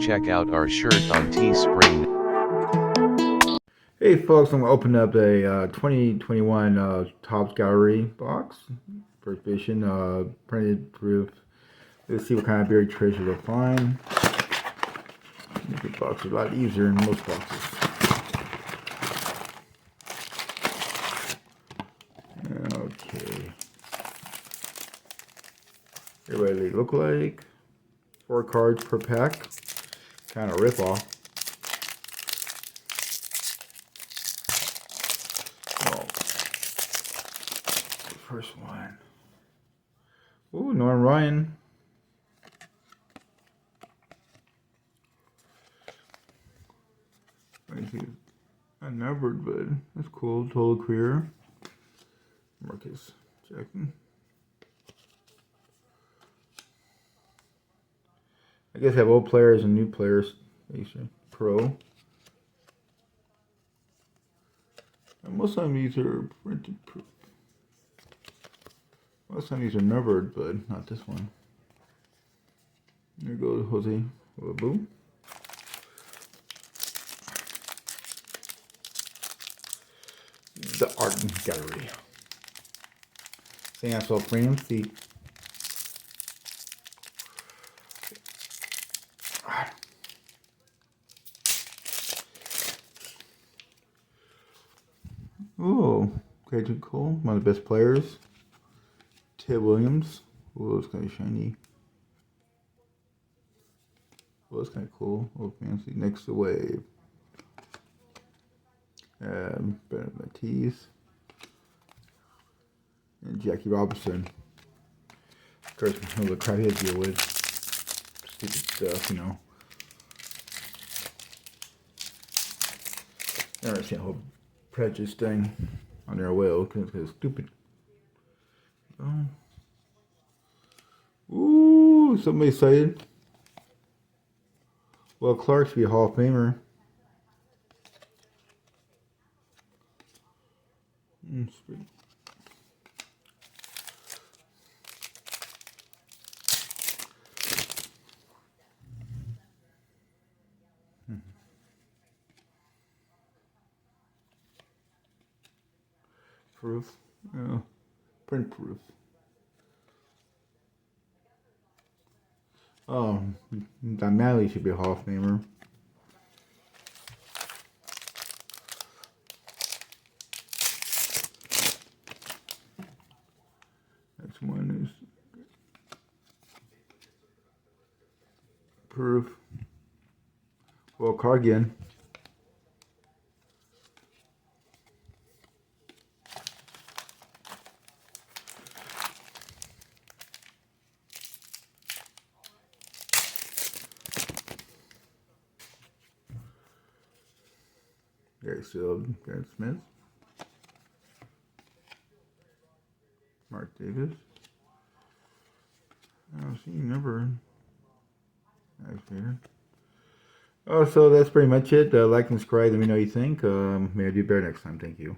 check out our shirt on Teespring. Hey folks, I'm going to open up a 2021 Topps Gallery box. First edition, printed proof. Let's see what kind of buried treasure we'll find. Make the box a lot easier than most boxes. Okay. Here's what they look like. 4 cards per pack. Kind of rip off. First one. Ooh, Norm Ryan. I see unnumbered, but that's cool. Total career. Marcus Jackson. I guess I have old players and new players. Pro. And most of these are printed proof. Most of these are numbered, but not this one. There goes Jose. Boom. The Art Gallery. St. Anselm frame seat. Oh, Cajun Cole, one of the best players. Ted Williams. Oh, it's kind of shiny. Oh, it's kind of cool. Oh, fancy. Next to Wave. Bernard Matisse. And Jackie Robinson. Of course, all the crap he had to deal with. Stupid stuff, you know. I never seen a whole prejudice thing on their will because it's stupid. Oh. Ooh, somebody excited. Well, Clark should be a Hall of Famer. Proof. Yeah. Print proof. Don Malley should be a Hall of Famer. Next one is proof. Well, Cargian. Gary Sealed, Garrett Smith, Mark Davis. I don't see number. Activated. Oh, so that's pretty much it. Like and subscribe. Let me know what you think. May I do better next time. Thank you.